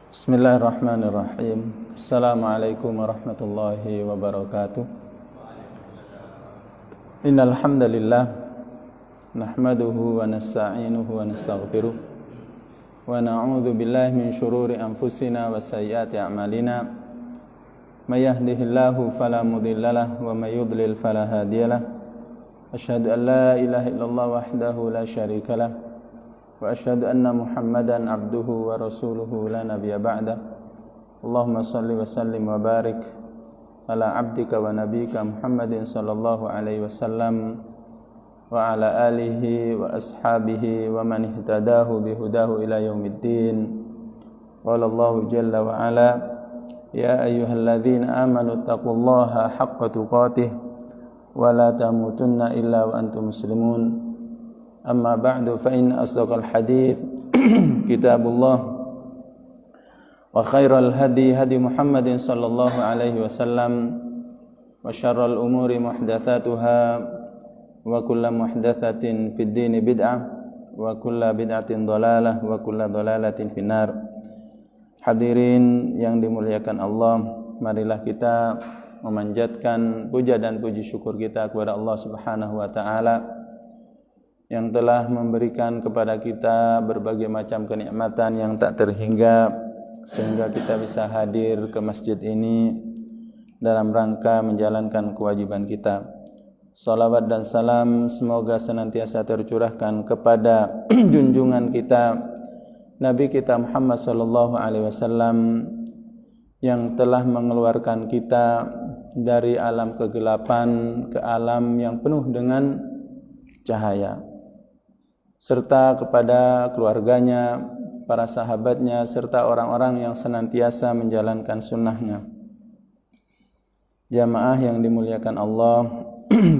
Bismillahirrahmanirrahim. Assalamualaikum warahmatullahi wabarakatuh. Innal hamdalillah nahmaduhu wa nasta'inuhu wa nastaghfiruh wa na'udzu billahi min shururi anfusina wa sayyiati a'malina. May yahdihillahu fala mudhillalah wa may yudlil fala hadiyalah. Asyhadu an la ilaha illallah wahdahu la syarikalah wa asyhadu anna Muhammadan abduhu wa rasuluhu la nabiyya ba'da. Allahumma shalli wa sallim wa barik ala abdika wa nabiyyika Muhammadin sallallahu alaihi wasallam wa ala alihi wa ashabihi wa man ihtadahu bihudahu ila yaumiddin. Qala Allahu jalla wa ala, ya ayyuhalladzina amanu taqullaha haqqa tuqatih wa la tamutunna illa wa antum muslimun. Amma ba'du, fa inna asdaqal hadits kitabullah wa khairal hadi hadi Muhammadin sallallahu alaihi wasallam wa syarral umuri muhdatsatuha wa kullu muhdatsatin fid dini bid'ah wa kullu bid'atin dhalalah wa kullu dhalalatin finnar. Hadirin yang dimuliakan Allah, marilah kita memanjatkan puja dan puji syukur kita kepada Allah Subhanahu wa taala yang telah memberikan kepada kita berbagai macam kenikmatan yang tak terhingga sehingga kita bisa hadir ke masjid ini dalam rangka menjalankan kewajiban kita. Salawat dan salam semoga senantiasa tercurahkan kepada junjungan kita Nabi kita Muhammad sallallahu alaihi wasallam yang telah mengeluarkan kita dari alam kegelapan ke alam yang penuh dengan cahaya, serta kepada keluarganya, para sahabatnya, serta orang-orang yang senantiasa menjalankan sunnahnya. Jamaah yang dimuliakan Allah,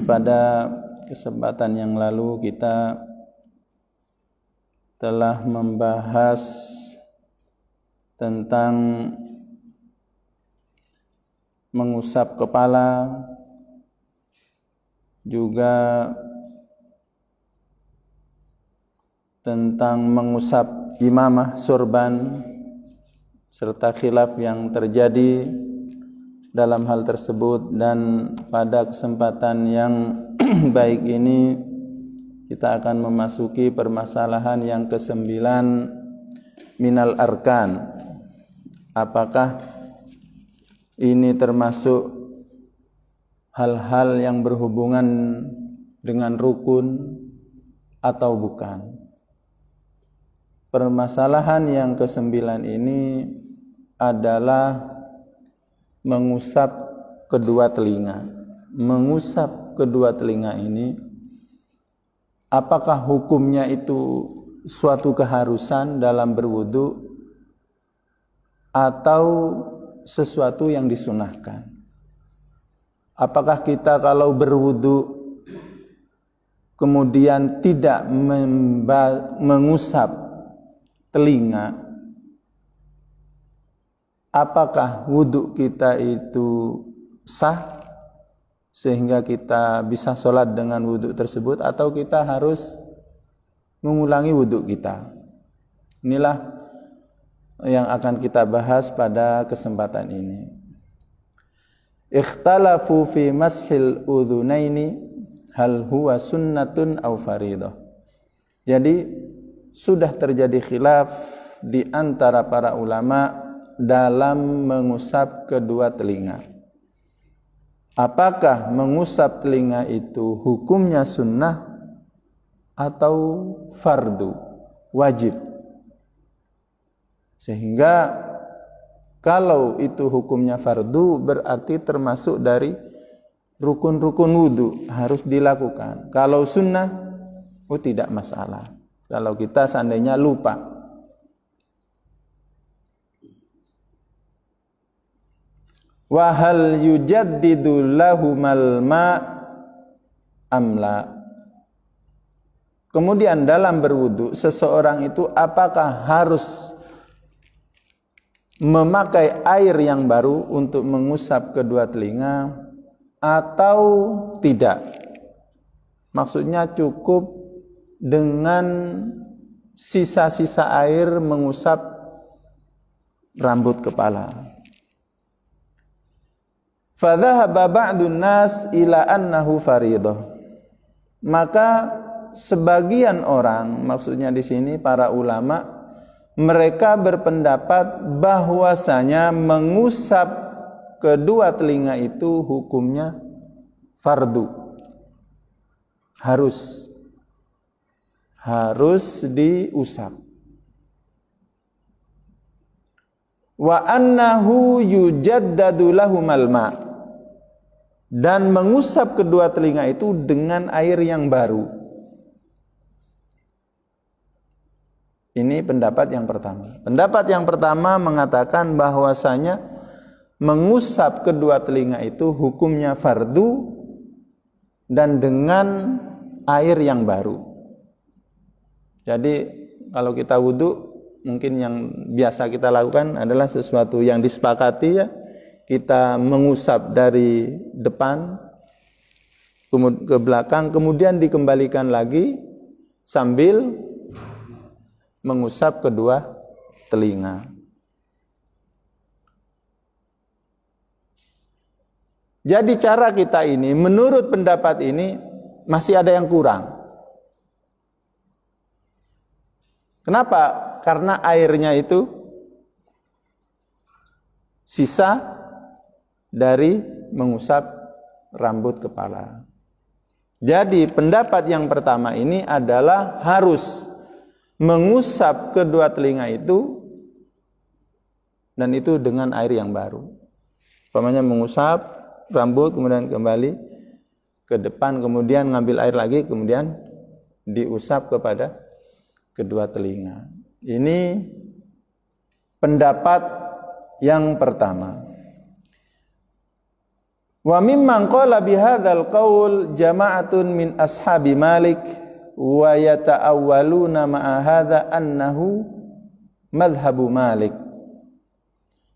pada kesempatan yang lalu kita telah membahas tentang mengusap kepala, juga tentang mengusap imamah surban serta khilaf yang terjadi dalam hal tersebut. Dan pada kesempatan yang baik ini kita akan memasuki permasalahan yang ke-9 minal arkan. Apakah ini termasuk hal-hal yang berhubungan dengan rukun atau bukan? Permasalahan yang ke-9 ini adalah mengusap kedua telinga. Mengusap kedua telinga ini, apakah hukumnya itu suatu keharusan dalam berwudu atau sesuatu yang disunahkan? Apakah kita kalau berwudu kemudian tidak mengusap telinga, apakah wudhu kita itu sah sehingga kita bisa sholat dengan wudhu tersebut, atau kita harus mengulangi wudhu kita? Inilah yang akan kita bahas pada kesempatan ini. Ikhtalafu fi mashil udhunaini hal huwa sunnatun aw faridah. Jadi sudah terjadi khilaf di antara para ulama dalam mengusap kedua telinga. Apakah mengusap telinga itu hukumnya sunnah atau fardu, wajib? Sehingga kalau itu hukumnya fardu, berarti termasuk dari rukun-rukun wudu, harus dilakukan. Kalau sunnah, tidak masalah. Kalau kita seandainya lupa. Wa hal yujaddidu lahumal ma amla. Kemudian dalam berwudu, seseorang itu apakah harus memakai air yang baru untuk mengusap kedua telinga atau tidak? Maksudnya cukup dengan sisa-sisa air mengusap rambut kepala. Fadhahaba ba'dun nas ila annahu faridah. Maka sebagian orang, maksudnya di sini para ulama, mereka berpendapat bahwasanya mengusap kedua telinga itu hukumnya fardu. Harus diusap. Wa annahu yujaddadu lahumal ma'. Dan mengusap kedua telinga itu dengan air yang baru. Ini pendapat yang pertama. Pendapat yang pertama mengatakan bahwasanya mengusap kedua telinga itu hukumnya fardu dan dengan air yang baru. Jadi kalau kita wudu, mungkin yang biasa kita lakukan adalah sesuatu yang disepakati ya. Kita mengusap dari depan ke belakang, kemudian dikembalikan lagi sambil mengusap kedua telinga. Jadi cara kita ini, menurut pendapat ini, masih ada yang kurang. Kenapa? Karena airnya itu sisa dari mengusap rambut kepala. Jadi pendapat yang pertama ini adalah harus mengusap kedua telinga itu, dan itu dengan air yang baru. Umpamanya mengusap rambut, kemudian kembali ke depan, kemudian ngambil air lagi, kemudian diusap kepada kedua telinga. Ini pendapat yang pertama. Wa mimman qala bihadzal qaul jama'atun min ashabi Malik wa yata'awwaluna ma'a hadza annahu madhhabu Malik.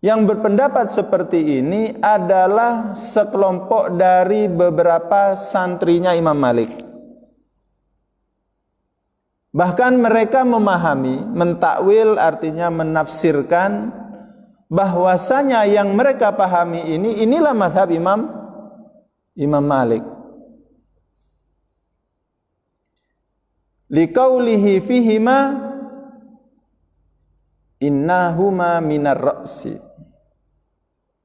Yang berpendapat seperti ini adalah sekelompok dari beberapa santrinya Imam Malik. Bahkan mereka memahami, mentakwil artinya menafsirkan bahwasanya yang mereka pahami inilah mazhab Imam Malik. Liqaulihi fihima innahuma minar ra'si.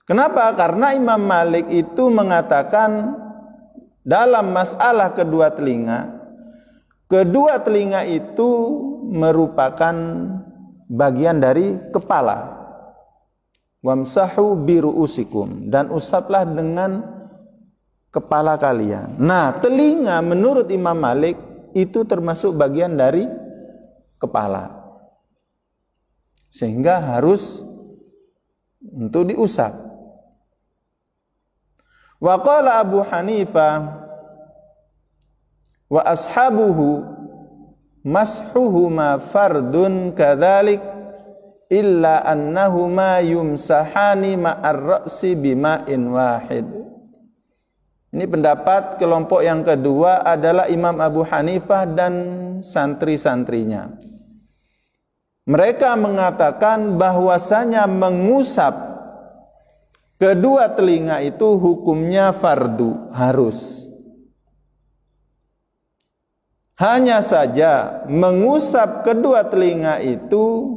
Kenapa? Karena Imam Malik itu mengatakan dalam masalah kedua telinga itu merupakan bagian dari kepala. Wamsahu biru'usikum, dan usaplah dengan kepala kalian. Nah, telinga menurut Imam Malik itu termasuk bagian dari kepala, sehingga harus untuk diusap. Wa qala Abu Hanifah wa ashabuhu mashuhuma fardun kadzalik illa annahuma yumsahani ma'ar ra'si bima'in wahid. Ini pendapat kelompok yang kedua adalah Imam Abu Hanifah dan santri-santrinya. Mereka mengatakan bahwasanya mengusap kedua telinga itu hukumnya fardu, harus. Hanya saja mengusap kedua telinga itu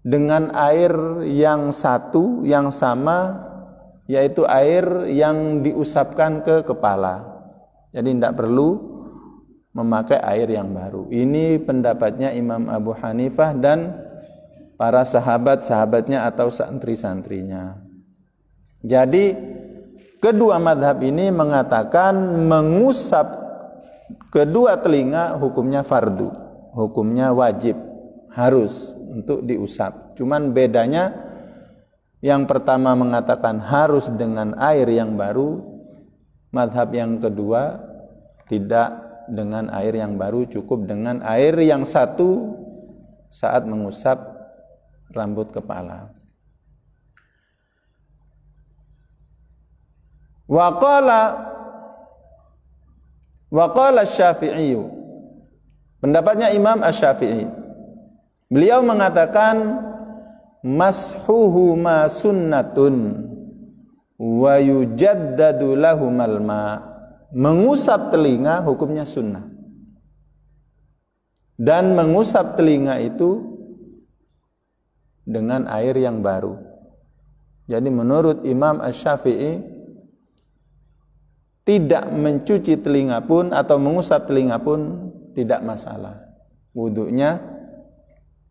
dengan air yang satu, yang sama, yaitu air yang diusapkan ke kepala. Jadi tidak perlu memakai air yang baru. Ini pendapatnya Imam Abu Hanifah dan para sahabat-sahabatnya atau santri-santrinya. Jadi kedua madhab ini mengatakan mengusap kedua telinga hukumnya fardu, hukumnya wajib, harus untuk diusap. Cuman bedanya yang pertama mengatakan harus dengan air yang baru, madhab yang kedua tidak dengan air yang baru, cukup dengan air yang satu saat mengusap rambut kepala. Wa qala Wa qala Asy-Syafi'i, pendapatnya Imam Asy-Syafi'i, beliau mengatakan mashuhu ma sunnatun wa yujaddadu lahumal ma. Mengusap telinga hukumnya sunnah, dan mengusap telinga itu dengan air yang baru. Jadi menurut Imam Asy-Syafi'i, tidak mencuci telinga pun atau mengusap telinga pun tidak masalah, wudunya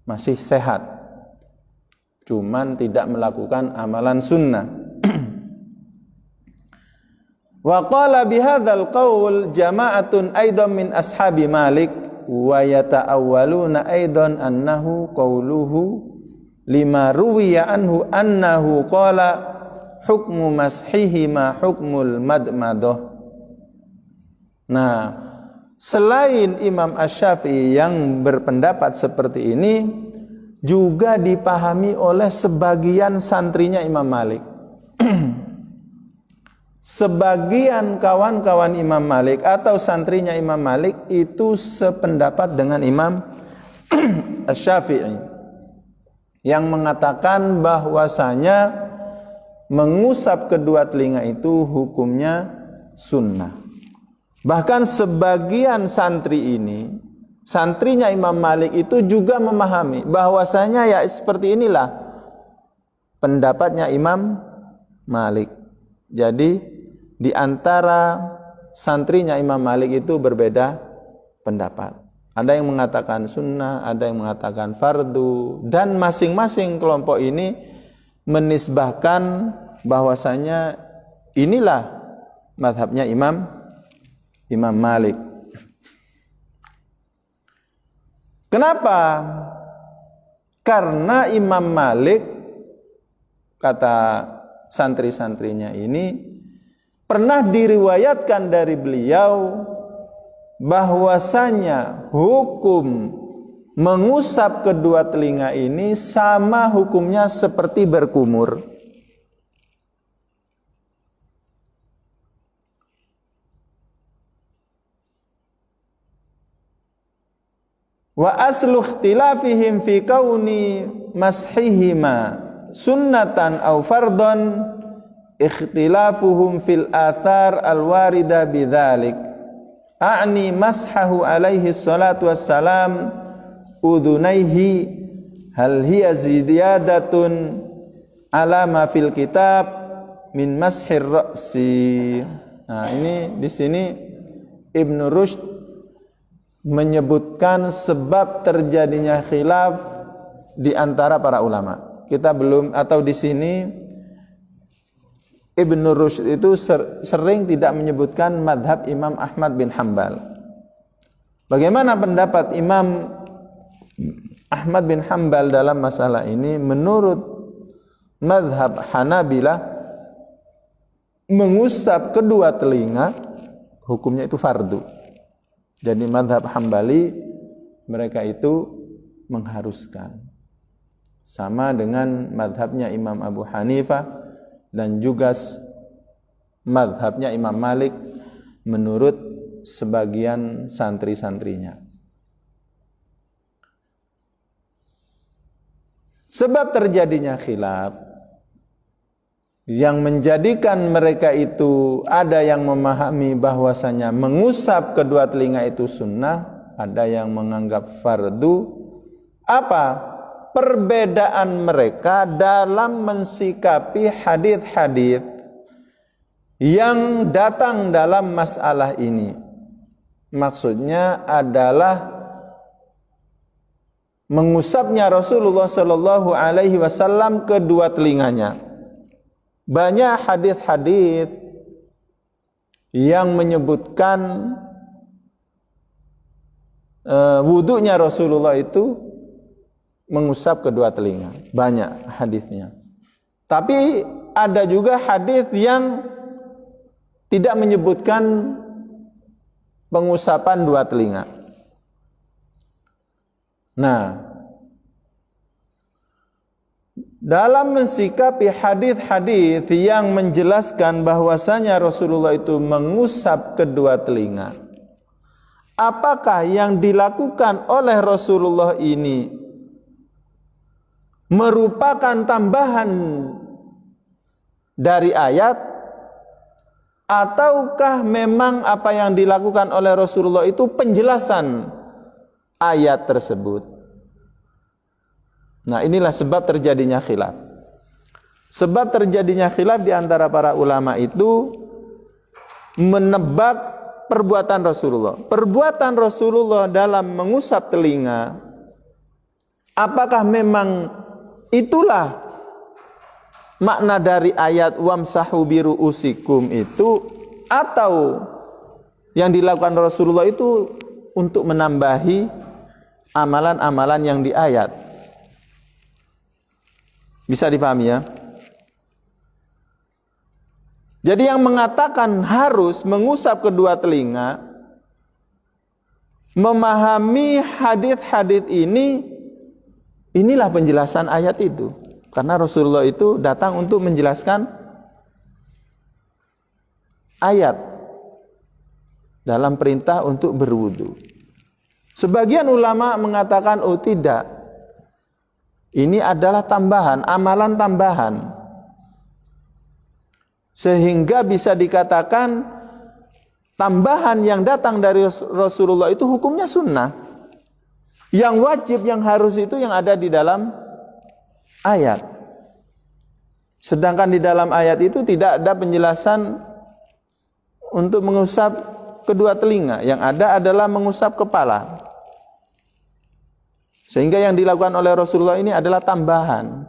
masih sehat, cuman tidak melakukan amalan sunnah. Wa qala bihadzal qaul jama'atun aidan min ashabi Malik wa yata'awwaluna aidan annahu qauluhu lima ruwiya anhu annahu qala hukmu mashihi ma hukmul madmadah. Nah, selain Imam Asy-Syafi'i yang berpendapat seperti ini, juga dipahami oleh sebagian santrinya Imam Malik. Sebagian kawan-kawan Imam Malik atau santrinya Imam Malik itu sependapat dengan Imam Asy-Syafi'i yang mengatakan bahwasanya mengusap kedua telinga itu hukumnya sunnah. Bahkan sebagian santri ini, santrinya Imam Malik itu juga memahami bahwasanya ya seperti inilah pendapatnya Imam Malik. Jadi di antara santrinya Imam Malik itu berbeda pendapat. Ada yang mengatakan sunnah, ada yang mengatakan fardu, dan masing-masing kelompok ini menisbahkan bahwasanya inilah mazhabnya Imam Malik. Kenapa? Karena Imam Malik, kata santri-santrinya ini, pernah diriwayatkan dari beliau bahwasanya hukum mengusap kedua telinga ini sama hukumnya seperti berkumur. Wa aslu ikhtilafihim fi kauni mashihima sunnatan aw fardhan ikhtilafuhum fil athar al-warida bidzalik. A'ni mashahu alaihi salatu wassalam udhunaihi hal hiya ziyadatun ala ma fil kitab min mashir ra'si. Nah, ini di sini Ibnu Rushd menyebutkan sebab terjadinya khilaf di antara para ulama. Kita belum, atau di sini Ibnu Rushd itu sering tidak menyebutkan madhab Imam Ahmad bin Hanbal. Bagaimana pendapat Imam Ahmad bin Hanbal dalam masalah ini? Menurut madhab Hanabilah, mengusap kedua telinga hukumnya itu fardu. Jadi madhab Hambali mereka itu mengharuskan, sama dengan madhabnya Imam Abu Hanifah dan juga madhabnya Imam Malik menurut sebagian santri-santrinya. Sebab terjadinya khilaf yang menjadikan mereka itu ada yang memahami bahwasanya mengusap kedua telinga itu sunnah, ada yang menganggap fardu. Apa perbedaan mereka dalam mensikapi hadis-hadis yang datang dalam masalah ini? Maksudnya adalah mengusapnya Rasulullah Shallallahu Alaihi Wasallam kedua telinganya. Banyak hadis-hadis yang menyebutkan wudunya Rasulullah itu mengusap kedua telinga. Banyak hadisnya. Tapi ada juga hadis yang tidak menyebutkan pengusapan dua telinga. Nah, dalam mensikapi hadis-hadis yang menjelaskan bahwasanya Rasulullah itu mengusap kedua telinga, apakah yang dilakukan oleh Rasulullah ini merupakan tambahan dari ayat, ataukah memang apa yang dilakukan oleh Rasulullah itu penjelasan ayat tersebut. Nah, inilah sebab terjadinya khilaf. Sebab terjadinya khilaf di antara para ulama itu menebak perbuatan Rasulullah. Perbuatan Rasulullah dalam mengusap telinga, apakah memang itulah makna dari ayat wamsahu biru'usikum itu, atau yang dilakukan Rasulullah itu untuk menambahi amalan-amalan yang di ayat? Bisa dipahami ya? Jadi yang mengatakan harus mengusap kedua telinga, memahami hadits-hadits ini, inilah penjelasan ayat itu. Karena Rasulullah itu datang untuk menjelaskan ayat dalam perintah untuk berwudu. Sebagian ulama mengatakan, oh tidak, ini adalah tambahan, amalan tambahan. Sehingga bisa dikatakan tambahan yang datang dari Rasulullah itu hukumnya sunnah. Yang wajib, yang harus itu yang ada di dalam ayat. Sedangkan di dalam ayat itu tidak ada penjelasan untuk mengusap kedua telinga. Yang ada adalah mengusap kepala. Sehingga yang dilakukan oleh Rasulullah ini adalah tambahan.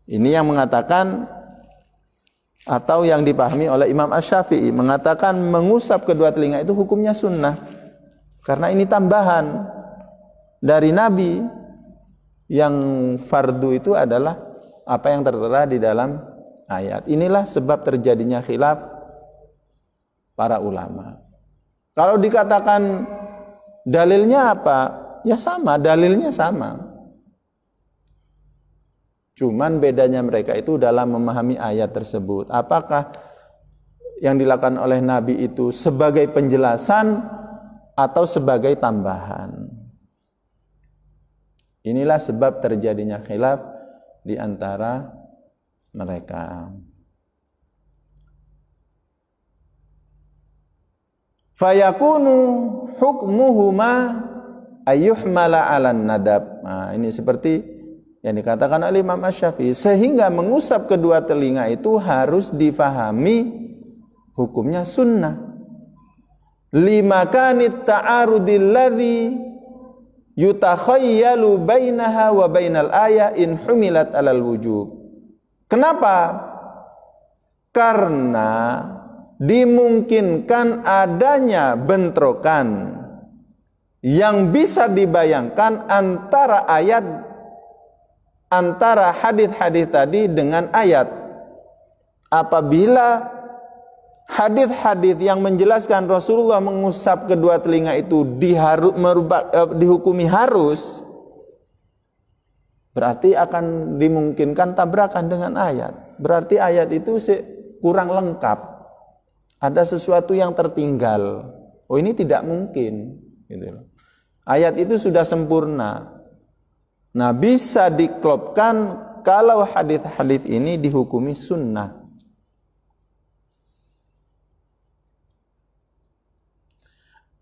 Ini yang mengatakan, atau yang dipahami oleh Imam Asy-Syafi'i, mengatakan mengusap kedua telinga itu hukumnya sunnah. Karena ini tambahan dari Nabi. Yang fardu itu adalah apa yang tertera di dalam ayat. Inilah sebab terjadinya khilaf para ulama. Kalau dikatakan dalilnya apa? Ya sama, dalilnya sama. Cuman bedanya mereka itu dalam memahami ayat tersebut. Apakah yang dilakukan oleh Nabi itu sebagai penjelasan atau sebagai tambahan? Inilah sebab terjadinya khilaf di antara mereka. Fayakunu hukmuhuma ayyuhmala 'alan nadab. Nah, ini seperti yang dikatakan oleh Imam Asy-Syafi'i, sehingga mengusap kedua telinga itu harus difahami hukumnya sunnah. Lima kanit ta'arudil ladzi yutakhayyalu bainaha wa bainal ayah in humilat alal wujub. Kenapa? Karena dimungkinkan adanya bentrokan yang bisa dibayangkan antara hadits-hadits tadi dengan ayat. Apabila hadits-hadits yang menjelaskan Rasulullah mengusap kedua telinga itu dihukumi harus, berarti akan dimungkinkan tabrakan dengan ayat. Berarti ayat itu kurang lengkap, ada sesuatu yang tertinggal. Oh, ini tidak mungkin gitu. Ayat itu sudah sempurna. Nah, bisa diklopkan kalau hadits-hadits ini dihukumi sunnah.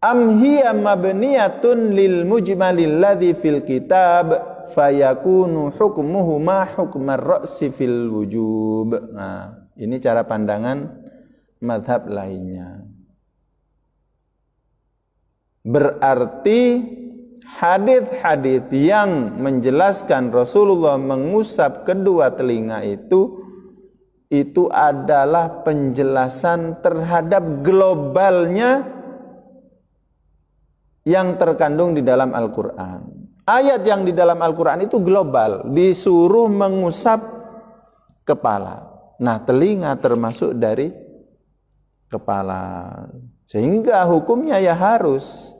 Am hiya mabniyatun lil mujmalil ladzi fil kitab fayakunu hukmuhuma hukmar ra'si fil wujub. Nah, ini cara pandangan mazhab lainnya. Berarti hadits-hadits yang menjelaskan Rasulullah mengusap kedua telinga itu adalah penjelasan terhadap globalnya yang terkandung di dalam Al-Quran. Ayat yang di dalam Al-Quran itu global, disuruh mengusap kepala. Nah, telinga termasuk dari kepala, sehingga hukumnya ya harus.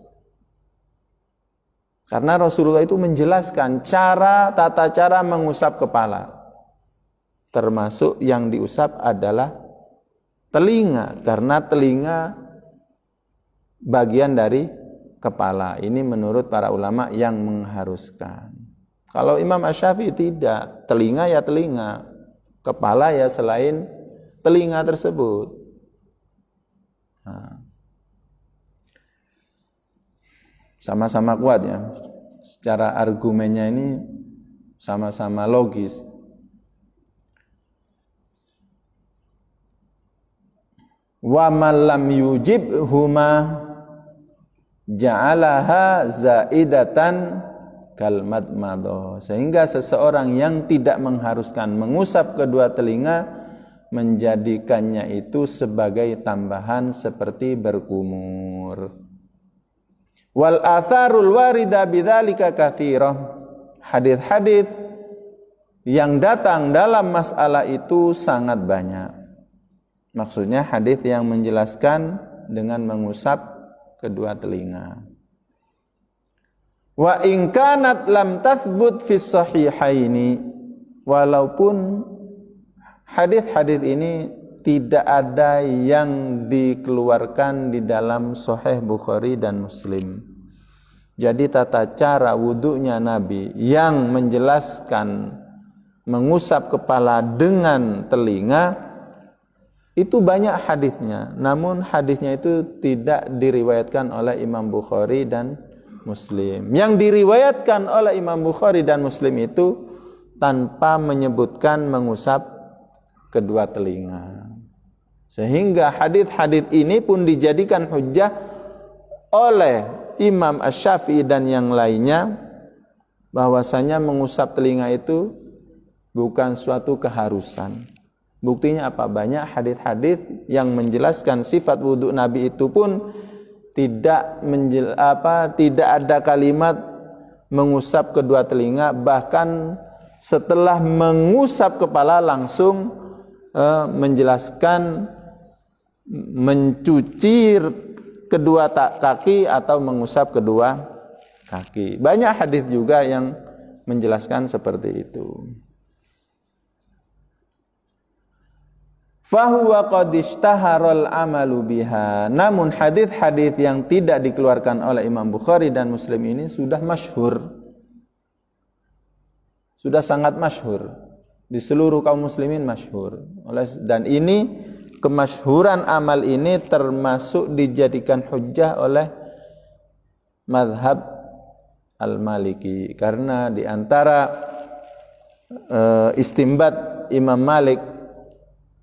Karena Rasulullah itu menjelaskan tata cara mengusap kepala. Termasuk yang diusap adalah telinga. Karena telinga bagian dari kepala. Ini menurut para ulama yang mengharuskan. Kalau Imam Asy-Syafi'i tidak, telinga ya telinga, kepala ya selain telinga tersebut. Nah, sama-sama kuat ya. Secara argumennya ini sama-sama logis. Wa man lam yujibhuma ja'alaha zaidatan kal madmadah. Sehingga seseorang yang tidak mengharuskan mengusap kedua telinga menjadikannya itu sebagai tambahan seperti berkumur. Wal atharul warida bidzalika katsirah. Hadis-hadis yang datang dalam masalah itu sangat banyak. Maksudnya hadis yang menjelaskan dengan mengusap kedua telinga. Wa in kanat lam tathbut fi sahihaini, walaupun hadis-hadis ini tidak ada yang dikeluarkan di dalam Sahih Bukhari dan Muslim. Jadi tata cara wudunya Nabi yang menjelaskan mengusap kepala dengan telinga itu banyak hadisnya. Namun hadisnya itu tidak diriwayatkan oleh Imam Bukhari dan Muslim. Yang diriwayatkan oleh Imam Bukhari dan Muslim itu tanpa menyebutkan mengusap kedua telinga. Sehingga hadis-hadis ini pun dijadikan hujjah oleh Imam Asy-Syafi'i dan yang lainnya bahwasanya mengusap telinga itu bukan suatu keharusan. Buktinya apa? Banyak hadis-hadis yang menjelaskan sifat wudu Nabi itu pun tidak ada kalimat mengusap kedua telinga, bahkan setelah mengusap kepala langsung menjelaskan mencuci kedua kaki atau mengusap kedua kaki. Banyak hadis juga yang menjelaskan seperti itu. Fahuwa qad ishtaharal amalu biha. Namun hadis-hadis yang tidak dikeluarkan oleh Imam Bukhari dan Muslim ini sudah masyhur. Sudah sangat masyhur. Di seluruh kaum muslimin masyhur. Dan ini kemasyhuran amal ini termasuk dijadikan hujjah oleh mazhab Al-Maliki. Karena di antara istimbat Imam Malik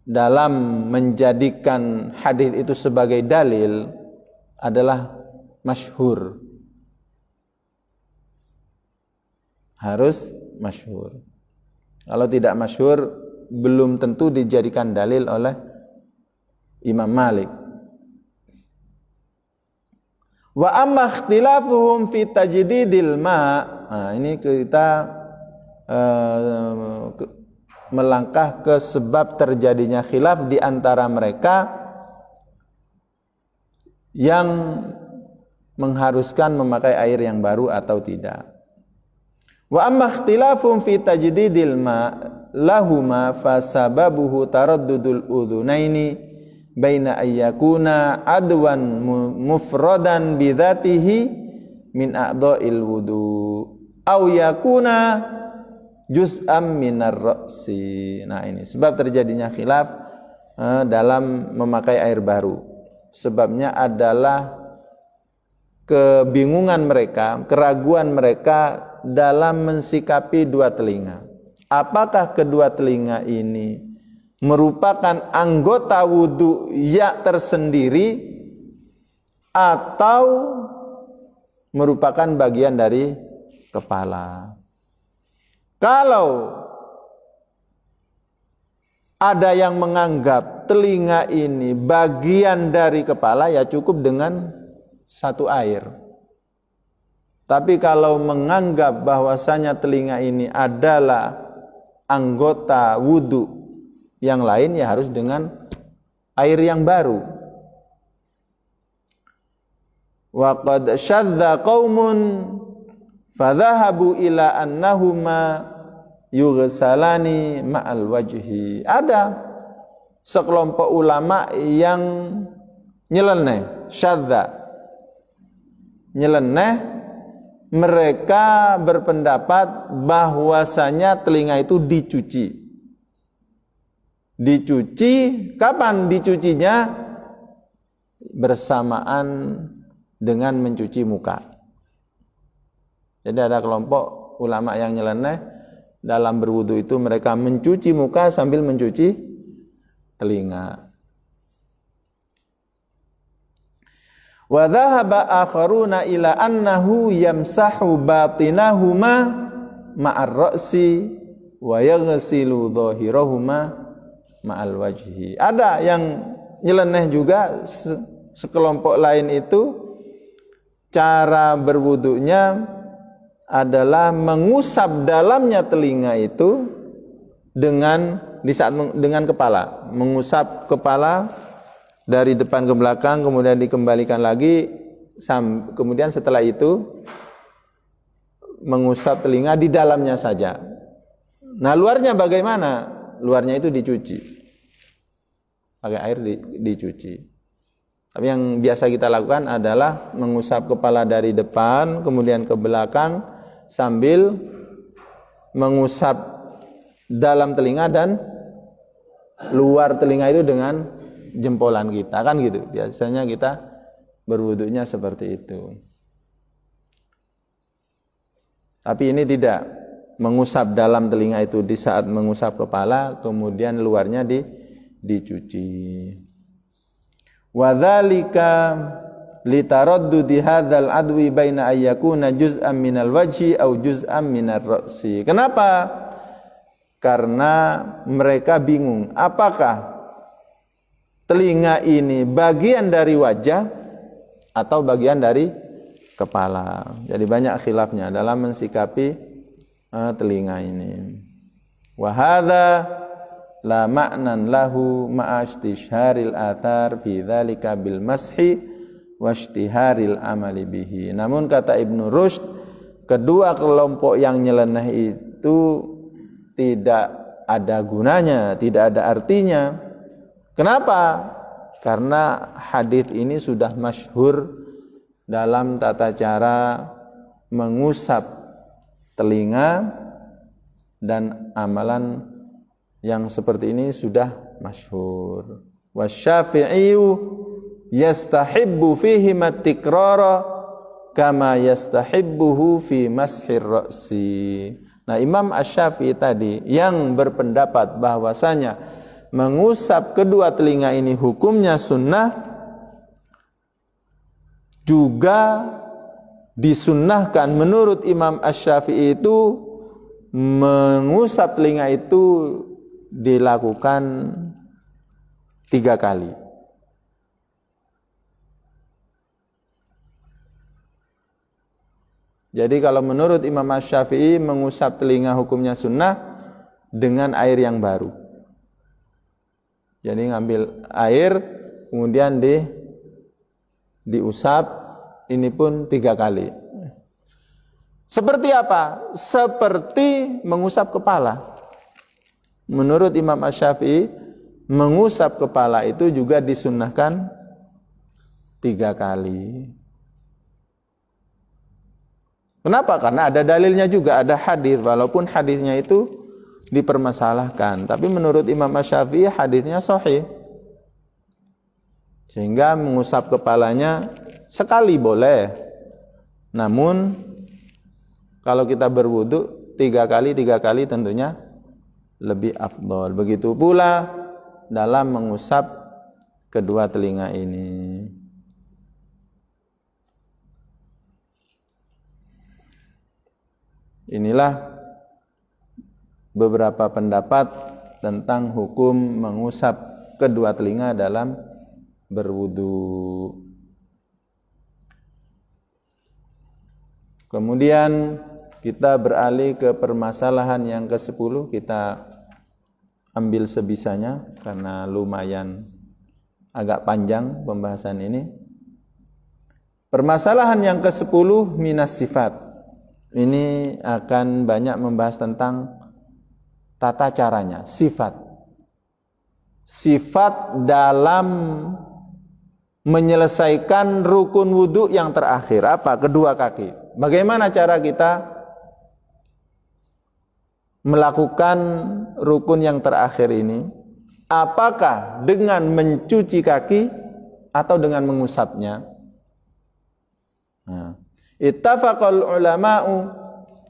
dalam menjadikan hadis itu sebagai dalil adalah masyhur. Harus masyhur. Kalau tidak masyhur belum tentu dijadikan dalil oleh Imam Malik. Wa amma ikhtilafuhum fi tajdidil ma. Nah, ini kita melangkah ke sebab terjadinya khilaf di antara mereka yang mengharuskan memakai air yang baru atau tidak. Wa amma ikhtilafum fi tajdidil ma lahuma fasababuhu taraddudul udhunaini baina ayyakuna adwan mufradan bidzatihi min a'dha'il wudu aw yakuna juz'am minar ra'si. Nah, ini sebab terjadinya khilaf dalam memakai air baru. Sebabnya adalah kebingungan mereka, keraguan mereka dalam mensikapi dua telinga. Apakah kedua telinga ini merupakan anggota wudu ya tersendiri atau merupakan bagian dari kepala? Kalau ada yang menganggap telinga ini bagian dari kepala, ya cukup dengan satu air. Tapi kalau menganggap bahwasanya telinga ini adalah anggota wudu yang lain, ya harus dengan air yang baru. Wa qad syadza qaumun fadhahabu ila annahuma yughsalani ma'al wajhi. Ada sekelompok ulama yang nyeleneh, syadza, nyeleneh, mereka berpendapat bahwasanya telinga itu dicuci. Dicuci, kapan dicucinya? Bersamaan dengan mencuci muka. Jadi ada kelompok ulama yang nyeleneh, dalam berwudu itu mereka mencuci muka sambil mencuci telinga. Wa dhahaba akharuna ila annahu yamsahu batinahuma ma'ar ra'si wa yaghsilu dhahirahuma ma'al wajhi. Ada yang nyeleneh juga, sekelompok lain itu cara berwudunya adalah mengusap dalamnya telinga itu dengan kepala, mengusap kepala dari depan ke belakang, kemudian dikembalikan lagi, kemudian setelah itu mengusap telinga di dalamnya saja. Nah, luarnya bagaimana? Luarnya itu dicuci, pakai air dicuci. Tapi yang biasa kita lakukan adalah mengusap kepala dari depan, kemudian ke belakang, sambil mengusap dalam telinga dan luar telinga itu dengan jempolan kita, kan gitu. Biasanya kita berwudunya seperti itu. Tapi ini tidak, mengusap dalam telinga itu di saat mengusap kepala, kemudian luarnya dicuci. Wa dzalika litaraddudi hadzal adwi baina ayyakuna juz'an minal wajhi au juz'an minar ra'si. Kenapa? Karena mereka bingung, apakah telinga ini bagian dari wajah atau bagian dari kepala. Jadi banyak khilafnya dalam mensikapi telinga ini. Wa hadza la ma'nan lahu ma'astisharil athar fi dzalika bil mashi washtiharil amali bihi. Namun kata Ibnu Rushd, kedua kelompok yang nyeleneh itu tidak ada gunanya, tidak ada artinya. Kenapa? Karena hadis ini sudah masyhur dalam tata cara mengusap telinga, dan amalan yang seperti ini sudah masyhur. Wasyafi'iyyu yastahibbu fihi at-tikrara kama yastahibbuhu fi mashir ra'si. Nah, Imam Asy-Syafi'i tadi yang berpendapat bahwasanya mengusap kedua telinga ini hukumnya sunnah, juga disunnahkan menurut Imam Asy-Syafi'i itu mengusap telinga itu dilakukan 3 kali. Jadi kalau menurut Imam Asy-Syafi'i mengusap telinga hukumnya sunnah dengan air yang baru. Jadi ngambil air kemudian diusap, ini pun 3 kali. Seperti apa? Seperti mengusap kepala. Menurut Imam Asy-Syafi'i, mengusap kepala itu juga disunnahkan 3 kali. Kenapa? Karena ada dalilnya juga, ada hadis, walaupun hadisnya itu dipermasalahkan. Tapi menurut Imam Asy-Syafi'i hadisnya sahih. Sehingga mengusap kepalanya sekali boleh. Namun kalau kita berwudu 3 kali tentunya lebih afdol. Begitu pula dalam mengusap kedua telinga ini. Inilah beberapa pendapat tentang hukum mengusap kedua telinga dalam berwudu. Kemudian kita beralih ke permasalahan yang ke-10. Kita ambil sebisanya karena lumayan agak panjang pembahasan ini. Permasalahan yang ke-10 minas sifat. Ini akan banyak membahas tentang tata caranya, sifat. Sifat dalam menyelesaikan rukun wudu yang terakhir. Apa? Kedua kaki. Bagaimana cara kita melakukan rukun yang terakhir ini? Apakah dengan mencuci kaki atau dengan mengusapnya? Ittafaqal ulama'u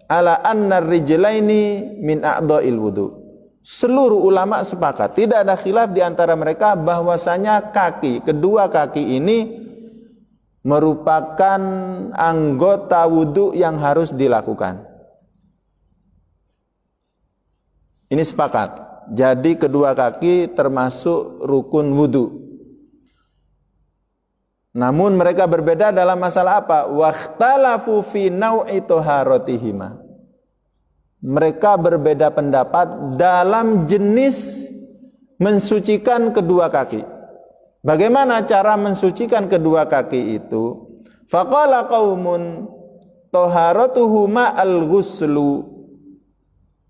ala anna rijlaini min a'dha'il wudu. Seluruh ulama sepakat, tidak ada khilaf di antara mereka bahwasanya kedua kaki ini merupakan anggota wudu yang harus dilakukan. Ini sepakat. Jadi kedua kaki termasuk rukun wudu. Namun mereka berbeda dalam masalah apa? Wakhtalafu fi naw'i taharatihima. Mereka berbeda pendapat dalam jenis mensucikan kedua kaki. Bagaimana cara mensucikan kedua kaki itu? Faqala qaumun taharatuhuma al-ghuslu.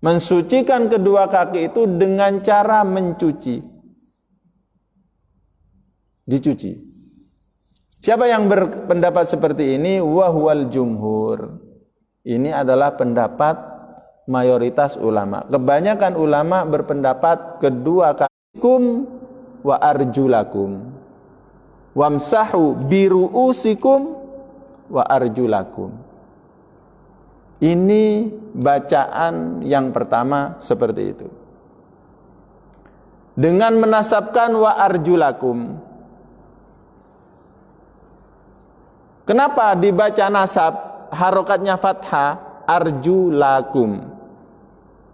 Mensucikan kedua kaki itu dengan cara mencuci. Dicuci. Siapa yang berpendapat seperti ini? Wahwal jumhur. Ini adalah pendapat mayoritas ulama. Kebanyakan ulama berpendapat kedua kakikum wa arjulakum. Wamsahu biru'usikum wa arjulakum. Ini bacaan yang pertama seperti itu. Dengan menasabkan wa arjulakum. Kenapa dibaca nasab? Harokatnya fathah, arjulakum.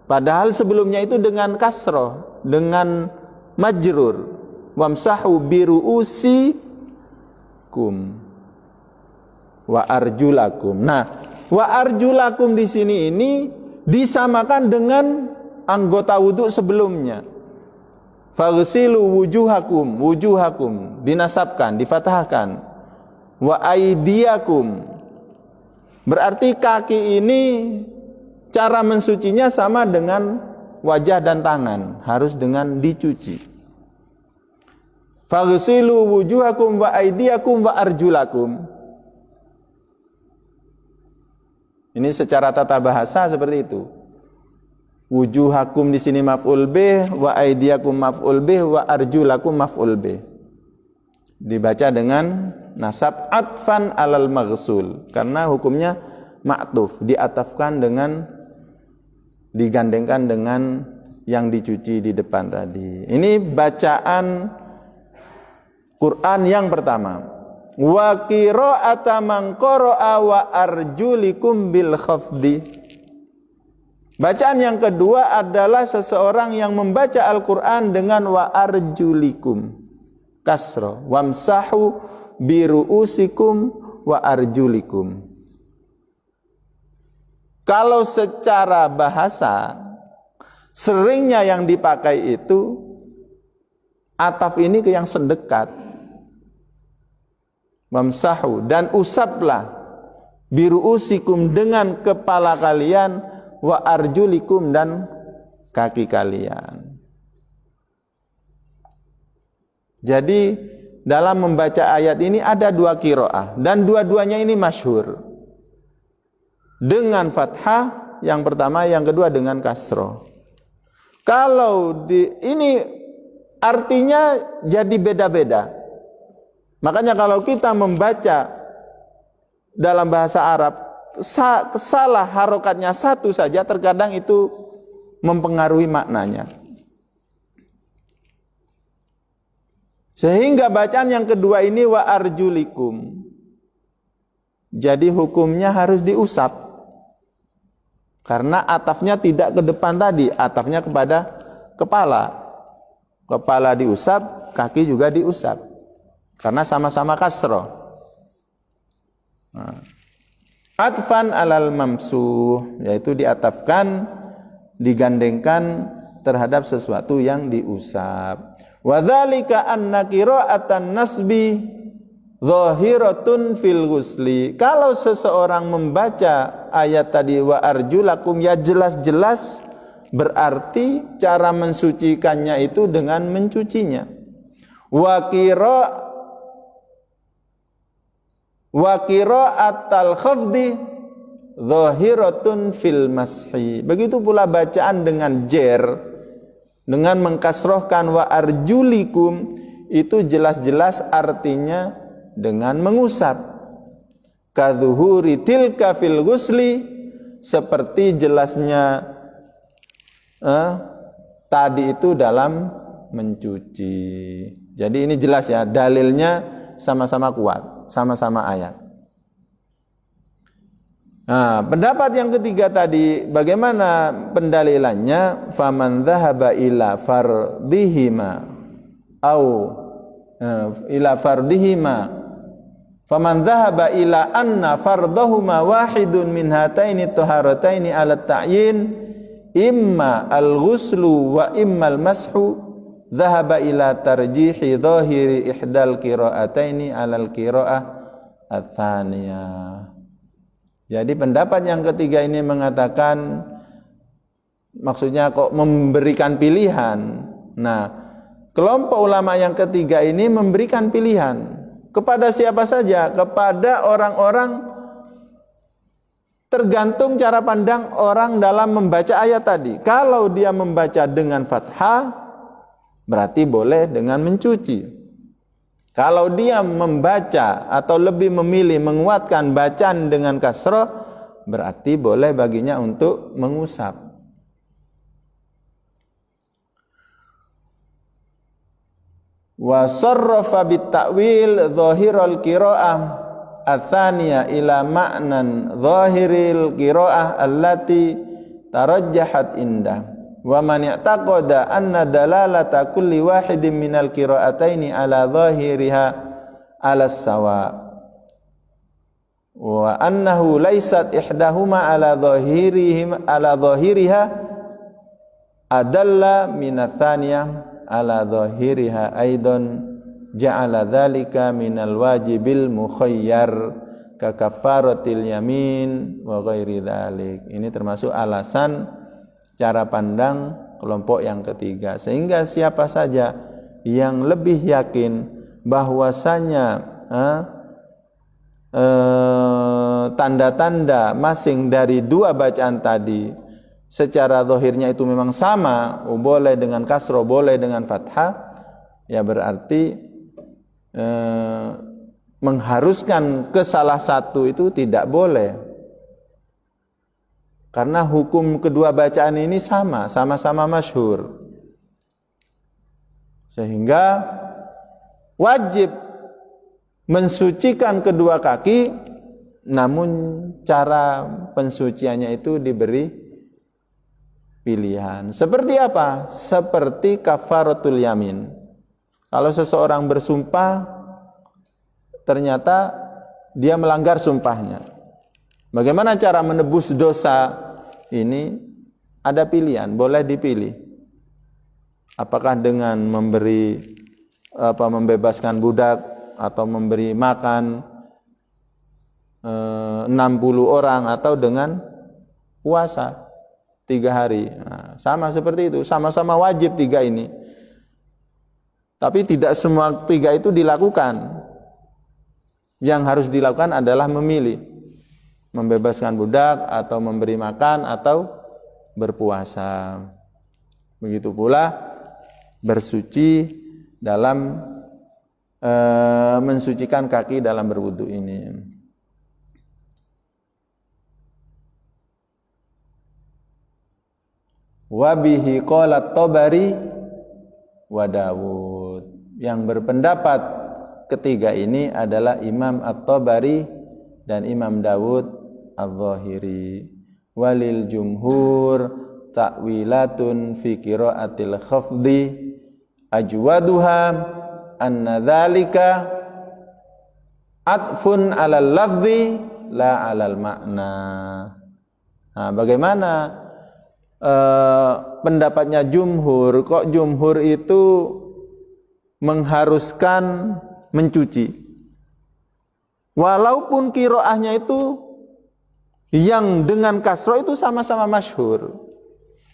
Padahal sebelumnya itu dengan kasroh, dengan majrur. Wamsahu biru'usikum wa arjulakum. Nah, wa arjulakum di sini ini disamakan dengan anggota wudhu sebelumnya. Faghsilu wujuhakum dinasabkan, difathahkan. Wa aidiyakum, berarti kaki ini cara mensucinya sama dengan wajah dan tangan, harus dengan dicuci. Faghsilu wujuhakum wa aidiyakum wa arjulakum. Ini secara tata bahasa seperti itu. Wujuhakum di sini maf'ul bih, wa aidiyakum maf'ul bih, wa arjulakum maf'ul bih. Dibaca dengan nasab atfan alal maghsul, karena hukumnya ma'tuf, diatafkan dengan, digandengkan dengan yang dicuci di depan tadi. Ini bacaan Quran yang pertama. Wa qira'ata man qara'a wa arjulikum bil khafdi. Bacaan yang kedua adalah seseorang yang membaca Al-Quran dengan wa arjulikum kasra, wamsahu biru'usikum wa arjulikum. Kalau secara bahasa seringnya yang dipakai itu ataf ini ke yang sedekat. Wamsahu, dan usaplah biru'usikum dengan kepala kalian, wa arjulikum dan kaki kalian. Jadi dalam membaca ayat ini ada dua qiraah dan dua-duanya ini masyhur. Dengan fathah yang pertama, yang kedua dengan kasroh. Kalau ini artinya jadi beda-beda. Makanya kalau kita membaca dalam bahasa Arab, salah harokatnya satu saja terkadang itu mempengaruhi maknanya. Sehingga bacaan yang kedua ini wa arjulikum, jadi hukumnya harus diusap, karena atafnya tidak ke depan tadi, atafnya kepada kepala. Kepala diusap, kaki juga diusap, karena sama-sama kasroh. Atfan alal mamsuh, yaitu diatafkan, digandengkan terhadap sesuatu yang diusap. Wa dzalika anna qira'atan nasbi zahiratun fil ghusli. Kalau seseorang membaca ayat tadi wa arjulakum, ya jelas-jelas berarti cara mensucikannya itu dengan mencucinya. Wa Wa qira'atul khafdi zahiratun fil mashi. Begitu pula bacaan dengan jer, dengan mengkasrohkan wa arjulikum, itu jelas-jelas artinya dengan mengusap. Kadzuhuri tilka fil ghusli, seperti jelasnya tadi itu dalam mencuci. Jadi ini jelas ya, dalilnya sama-sama kuat, sama-sama ayat. Nah, pendapat yang ketiga tadi, bagaimana pendalilannya? Faman dhahaba ila fardihima au ila fardihima, faman dhahaba ila anna fardahuma wahidun min hataini taharataini ala ta'yin, imma al-ghuslu wa imma al-mashu, dhahaba ila tarjihi dhahiri ihdal qira'ataini ala al-qira'ah ats-tsaniyah. Jadi pendapat yang ketiga ini mengatakan, maksudnya kok memberikan pilihan. Nah, kelompok ulama yang ketiga ini memberikan pilihan kepada siapa saja, kepada orang-orang, tergantung cara pandang orang dalam membaca ayat tadi. Kalau dia membaca dengan fathah, berarti boleh dengan mencuci. Kalau dia membaca atau lebih memilih menguatkan bacaan dengan kasroh, berarti boleh baginya untuk mengusap. Wa sarrafa bit-ta'wil zahiral qira'ah ats-tsaniyah ila ma'nan zahiril qira'ah allati tarajjahat indah. Wa man i'taqada anna dalalata kulli wahidin minal qira'ataini ala zahiriha ala sawa wa annahu laysat ihdahuma ala zahiriha adalla minats tsaniyah ala zahiriha aidan ja'ala dzalika minal wajibil mukhayyar ka kafaratil yamin wa ghairi dzalik. Ini termasuk alasan cara pandang kelompok yang ketiga. Sehingga siapa saja yang lebih yakin bahwasanya tanda-tanda masing dari dua bacaan tadi secara zahirnya itu memang sama, boleh dengan kasroh, boleh dengan fathah, ya berarti mengharuskan ke salah satu itu tidak boleh. Karena hukum kedua bacaan ini sama-sama masyhur. Sehingga wajib mensucikan kedua kaki, namun cara pensuciannya itu diberi pilihan. Seperti apa? Seperti kafaratul yamin. Kalau seseorang bersumpah, ternyata dia melanggar sumpahnya. Bagaimana cara menebus dosa ini? Ada pilihan, boleh dipilih. Apakah dengan membebaskan budak atau memberi makan 60 orang atau dengan puasa 3 hari. Nah, sama seperti itu, sama-sama wajib 3 ini. Tapi tidak semua 3 itu dilakukan. Yang harus dilakukan adalah memilih. Membebaskan budak atau memberi makan atau berpuasa. Begitu pula bersuci dalam mensucikan kaki dalam berwudu ini. Wa bihi qala Tabari wa Dawud. Yang berpendapat ketiga ini adalah Imam At-Tabari dan Imam Dawud Al-Zahiri. Walil jumhur ta'wilatun fi qira'atil khafdi ajwaduha anna dzalika atfun 'alal lafzi la 'alal makna. Nah, bagaimana pendapatnya jumhur? Kok jumhur itu mengharuskan mencuci? Walaupun qiraahnya itu yang dengan kasroh itu sama-sama masyhur.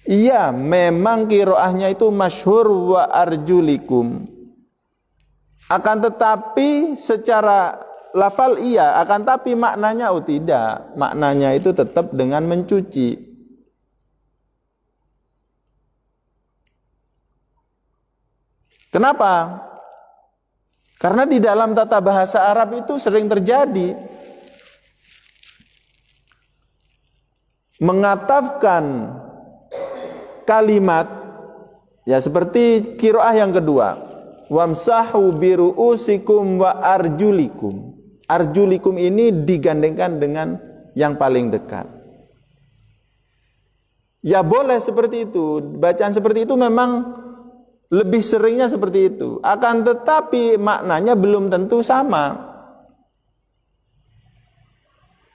Iya, memang qiraahnya itu masyhur wa arjulikum. Akan tetapi secara lafal iya, akan tapi maknanya tidak. Maknanya itu tetap dengan mencuci. Kenapa? Karena di dalam tata bahasa Arab itu sering terjadi mengatafkan kalimat, ya seperti qiraah yang kedua, wamsahu biru'usikum wa arjulikum. Arjulikum ini digandengkan dengan yang paling dekat. Ya boleh seperti itu, bacaan seperti itu memang lebih seringnya seperti itu. Akan tetapi maknanya belum tentu sama.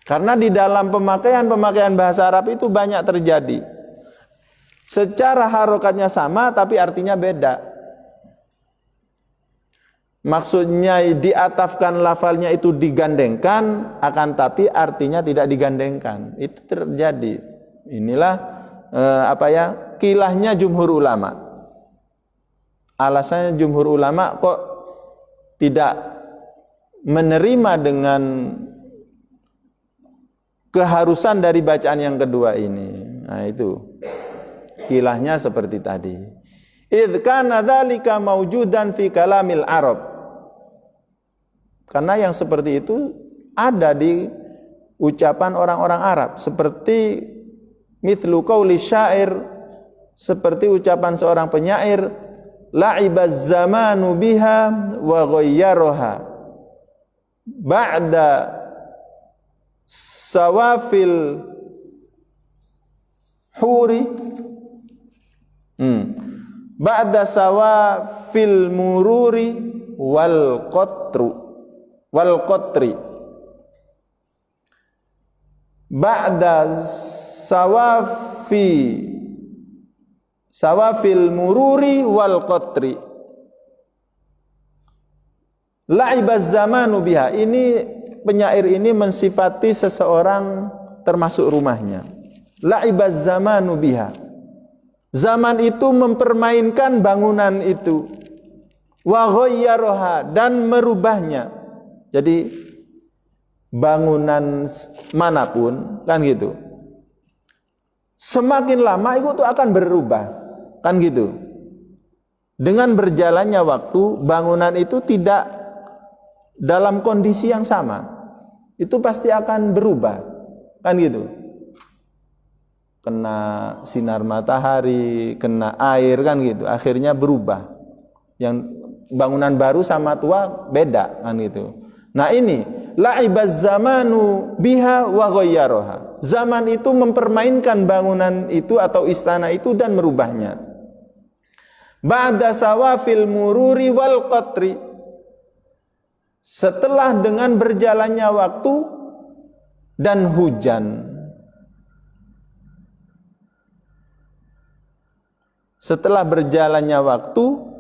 Karena di dalam pemakaian bahasa Arab itu banyak terjadi. Secara harokatnya sama tapi artinya beda. Maksudnya diatafkan lafalnya itu digandengkan, akan tapi artinya tidak digandengkan. Itu terjadi. Inilah kilahnya jumhur ulama. Alasannya jumhur ulama kok tidak menerima dengan keharusan dari bacaan yang kedua ini. Nah itu kilahnya seperti tadi. Idz kana dzalika mawjudan fi kalamil Arab. Karena yang seperti itu ada di ucapan orang-orang Arab, seperti mithlu qauli syair, seperti ucapan seorang penyair, la'ibaz zamanu biha wa ghayyaraha ba'da sawafil huri ba'da sawafil mururi wal qatri ba'da sawafil mururi wal qatri. La'ibaz zamanu biha, ini penyair ini mensifati seseorang termasuk rumahnya. La'ibaz zamanu biha, zaman itu mempermainkan bangunan itu. Wa ghayyaraha, dan merubahnya. Jadi bangunan manapun kan gitu, semakin lama itu tuh akan berubah kan gitu. Dengan berjalannya waktu, bangunan itu tidak dalam kondisi yang sama, itu pasti akan berubah kan gitu. Kena sinar matahari, kena air kan gitu, akhirnya berubah. Yang bangunan baru sama tua beda kan gitu. Nah ini la'ibaz zamanu biha wa ghayyaraha. Zaman itu mempermainkan bangunan itu atau istana itu dan merubahnya. Ba'da sawafil mururi wal qatri, setelah dengan berjalannya waktu dan hujan. Setelah berjalannya waktu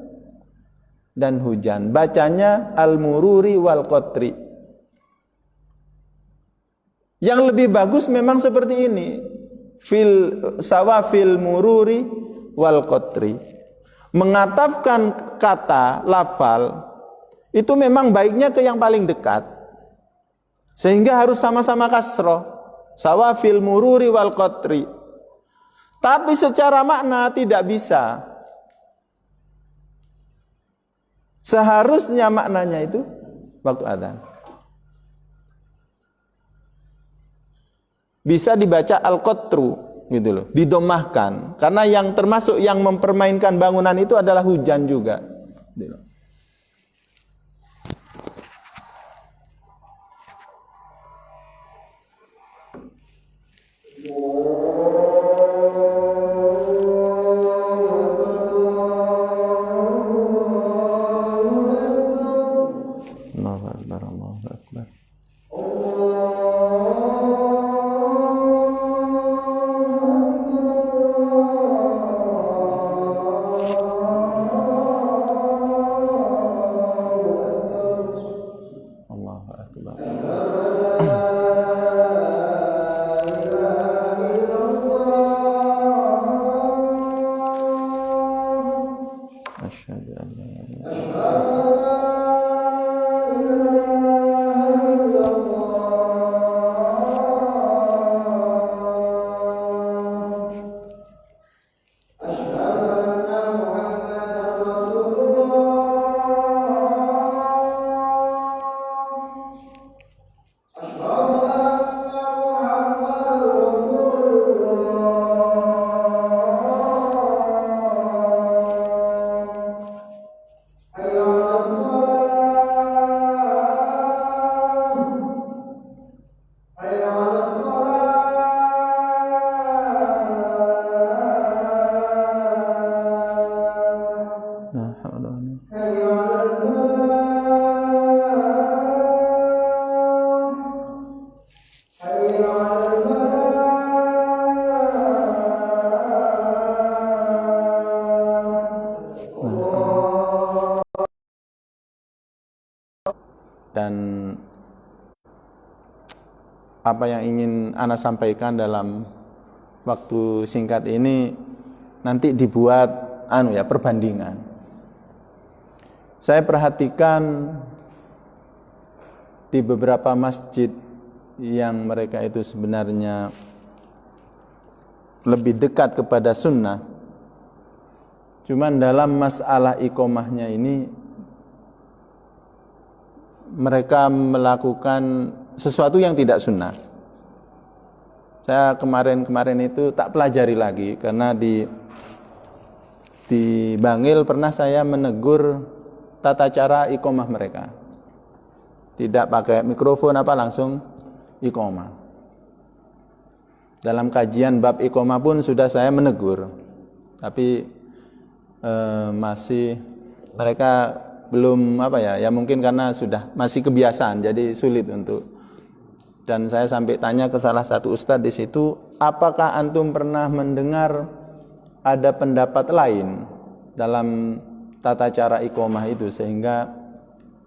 dan hujan. Bacanya al-mururi wal qatri. Yang lebih bagus memang seperti ini. Sawafil mururi wal qatri. Mengatafkan kata lafal itu memang baiknya ke yang paling dekat. Sehingga harus sama-sama kasroh. Sawafil mururi wal qatri. Tapi secara makna tidak bisa. Seharusnya maknanya itu waktu adzan. Bisa dibaca al-qatru gitu loh, didomahkan. Karena yang termasuk yang mempermainkan bangunan itu adalah hujan juga. Gitu. Allahu Akbar. Allahu Akbar. Asyhadu an la ilaha illallah. Dan apa yang ingin ana sampaikan dalam waktu singkat ini nanti dibuat perbandingan. Saya perhatikan di beberapa masjid yang mereka itu sebenarnya lebih dekat kepada sunnah, cuman dalam masalah iqomahnya ini mereka melakukan sesuatu yang tidak sunnah. Saya kemarin itu tak pelajari lagi, karena di Bangil pernah saya menegur tata cara iqomah mereka. Tidak pakai mikrofon langsung iqomah. Dalam kajian bab iqomah pun sudah saya menegur, tapi masih mereka belum mungkin karena sudah masih kebiasaan, jadi sulit untuk. Dan saya sampai tanya ke salah satu ustadz di situ, apakah antum pernah mendengar ada pendapat lain dalam tata cara iqomah itu sehingga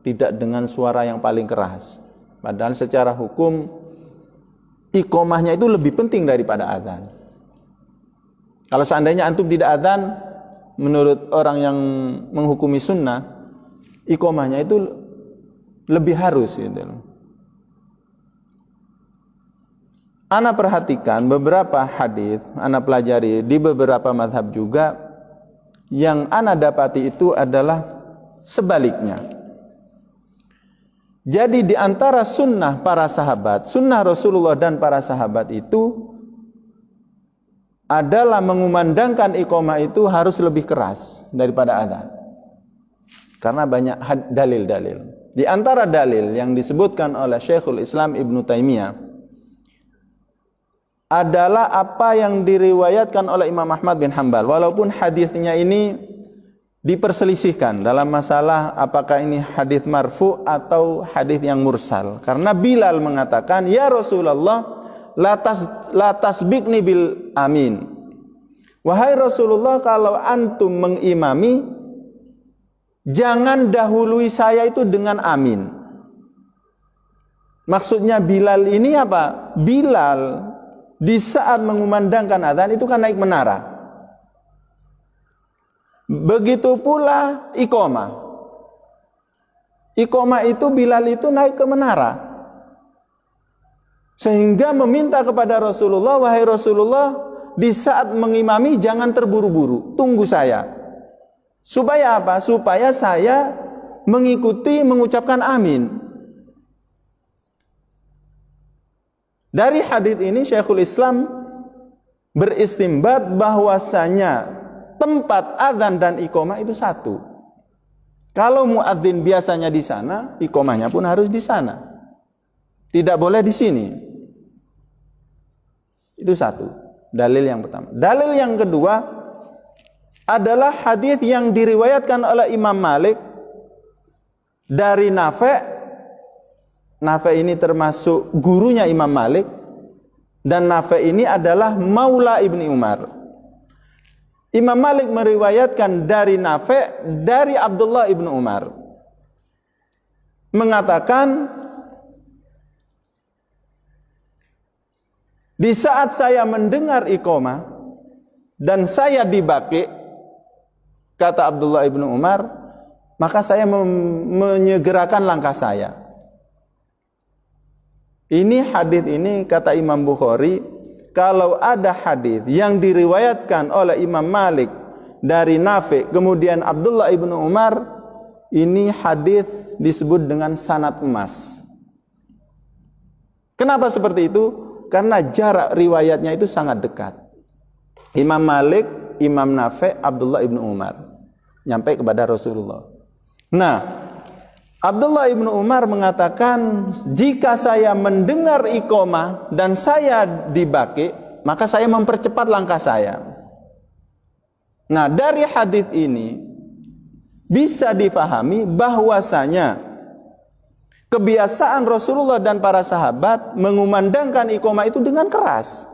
tidak dengan suara yang paling keras? Padahal secara hukum iqomahnya itu lebih penting daripada adzan. Kalau seandainya antum tidak adzan, menurut orang yang menghukumi sunnah, iqomahnya itu lebih harus gitu. Ana perhatikan beberapa hadis, ana pelajari di beberapa mazhab juga, yang ana dapati itu adalah sebaliknya. Jadi di antara sunnah para sahabat, sunnah Rasulullah dan para sahabat itu adalah mengumandangkan iqomah itu harus lebih keras daripada adzan. Karena banyak dalil-dalil. Di antara dalil yang disebutkan oleh Syekhul Islam Ibnu Taimiyah adalah apa yang diriwayatkan oleh Imam Ahmad bin Hanbal. Walaupun hadisnya ini diperselisihkan dalam masalah apakah ini hadis marfu atau hadis yang mursal. Karena Bilal mengatakan, "Ya Rasulullah, la tasbiqni bil amin." Wahai Rasulullah, kalau antum mengimami, jangan dahului saya itu dengan amin. Maksudnya Bilal ini apa? Bilal di saat mengumandangkan adzan itu kan naik menara. Begitu pula iqomah. Iqomah itu Bilal itu naik ke menara, sehingga meminta kepada Rasulullah, wahai Rasulullah, di saat mengimami jangan terburu-buru, tunggu saya. Supaya apa? Supaya saya mengikuti mengucapkan amin. Dari hadis ini Syekhul Islam beristimbat bahwasanya tempat adzan dan iqomah itu satu. Kalau muadzin biasanya di sana, iqomahnya pun harus di sana. Tidak boleh di sini. Itu satu. Dalil yang pertama. Dalil yang kedua adalah hadis yang diriwayatkan oleh Imam Malik dari Nafi'. Nafi' ini termasuk gurunya Imam Malik, dan Nafi' ini adalah maula Ibni Umar. Imam Malik meriwayatkan dari Nafi' dari Abdullah Ibnu Umar, mengatakan, di saat saya mendengar iqomah dan saya di Baqi, kata Abdullah Ibnu Umar, maka saya menyegerakan langkah saya. Ini hadis ini kata Imam Bukhari, kalau ada hadis yang diriwayatkan oleh Imam Malik dari Nafi' kemudian Abdullah Ibnu Umar, ini hadis disebut dengan sanad emas. Kenapa seperti itu? Karena jarak riwayatnya itu sangat dekat. Imam Malik, Imam Nafi', Abdullah Ibnu Umar nyampe kepada Rasulullah. Nah, Abdullah Ibnu Umar mengatakan, jika saya mendengar iqomah dan saya di Baqi, maka saya mempercepat langkah saya. Nah, dari hadis ini bisa difahami bahwasanya kebiasaan Rasulullah dan para sahabat mengumandangkan iqomah itu dengan keras.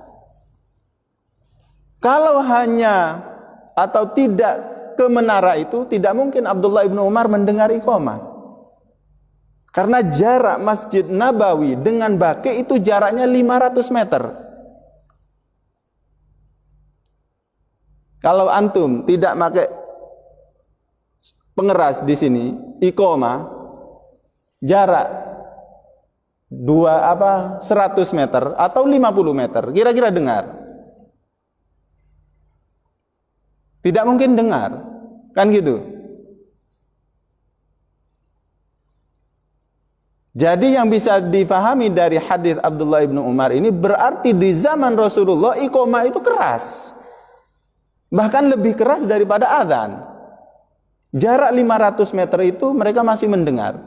Kalau hanya atau tidak ke menara itu, tidak mungkin Abdullah Ibnu Umar mendengar iqomah. Karena jarak Masjid Nabawi dengan Baqi itu jaraknya 500 meter. Kalau antum tidak pakai pengeras di sini, iqamah, jarak 100 meter atau 50 meter, kira-kira dengar? Tidak mungkin dengar, kan gitu. Jadi yang bisa difahami dari hadis Abdullah ibnu Umar ini berarti di zaman Rasulullah iqamah itu keras. Bahkan lebih keras daripada azan. Jarak 500 meter itu mereka masih mendengar.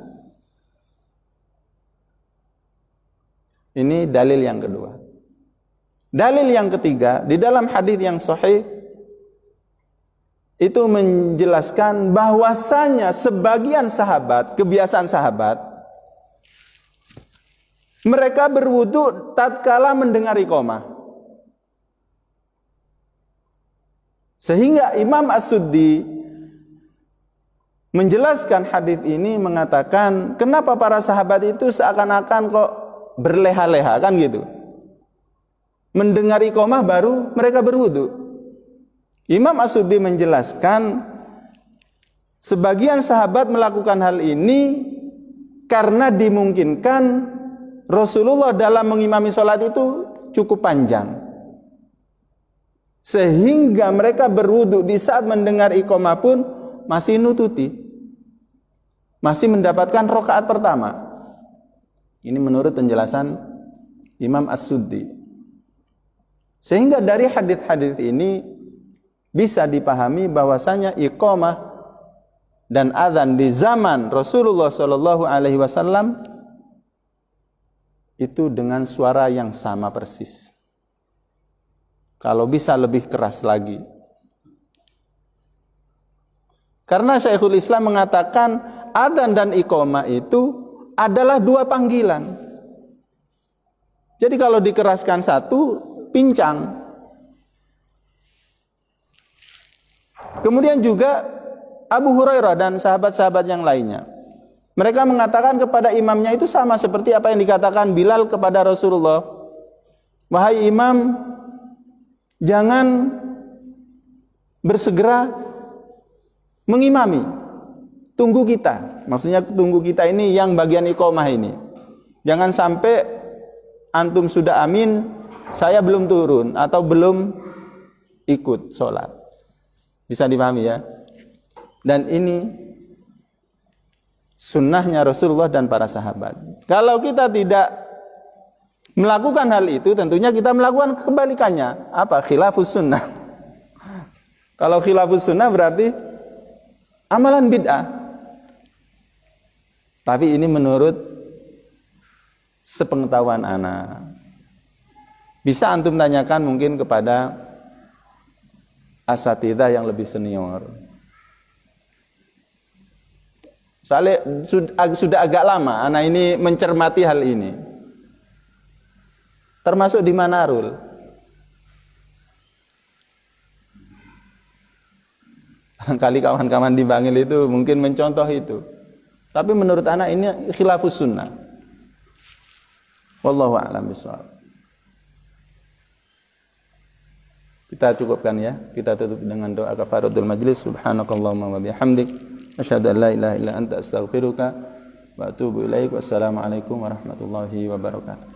Ini dalil yang kedua. Dalil yang ketiga, di dalam hadis yang sahih itu menjelaskan bahwasanya sebagian sahabat, kebiasaan sahabat, mereka berwudu tatkala mendengar iqamah. Sehingga Imam As-Suddi menjelaskan hadis ini mengatakan, kenapa para sahabat itu seakan-akan kok berleha-leha, kan gitu. Mendengar iqamah baru mereka berwudu. Imam As-Suddi menjelaskan sebagian sahabat melakukan hal ini karena dimungkinkan Rasulullah dalam mengimami sholat itu cukup panjang. Sehingga mereka berwudu di saat mendengar iqamah pun masih nututi, masih mendapatkan rakaat pertama. Ini menurut penjelasan Imam As-Suddi. Sehingga dari hadis-hadis ini bisa dipahami bahwasanya iqamah dan azan di zaman Rasulullah SAW itu dengan suara yang sama persis. Kalau bisa lebih keras lagi. Karena Syekhul Islam mengatakan adzan dan iqamah itu adalah dua panggilan. Jadi kalau dikeraskan satu, pincang. Kemudian juga Abu Hurairah dan sahabat-sahabat yang lainnya, mereka mengatakan kepada imamnya itu sama seperti apa yang dikatakan Bilal kepada Rasulullah. Wahai imam, jangan bersegera mengimami, tunggu kita. Maksudnya tunggu kita ini yang bagian iqamah ini. Jangan sampai antum sudah amin, saya belum turun atau belum ikut sholat. Bisa dipahami ya? Dan ini sunnahnya Rasulullah dan para sahabat. Kalau kita tidak melakukan hal itu, tentunya kita melakukan kebalikannya. Apa? Khilafus sunnah. Kalau khilafus sunnah berarti amalan bid'ah. Tapi ini menurut sepengetahuan ana. Bisa antum tanyakan mungkin kepada asatidzah yang lebih senior. Soalnya sudah agak lama ana ini mencermati hal ini. Termasuk di Manarul. Barangkali kawan-kawan di Bangil itu mungkin mencontoh itu. Tapi menurut anak ini khilafus sunnah. Wallahu a'lam bishawab. Kita cukupkan ya. Kita tutup dengan doa kafaratul majlis. Subhanakallahumma wa bihamdik, asyhadu an la ilaha illa anta astaghfiruka wa atubu ilaik. Wassalamualaikum warahmatullahi wabarakatuh.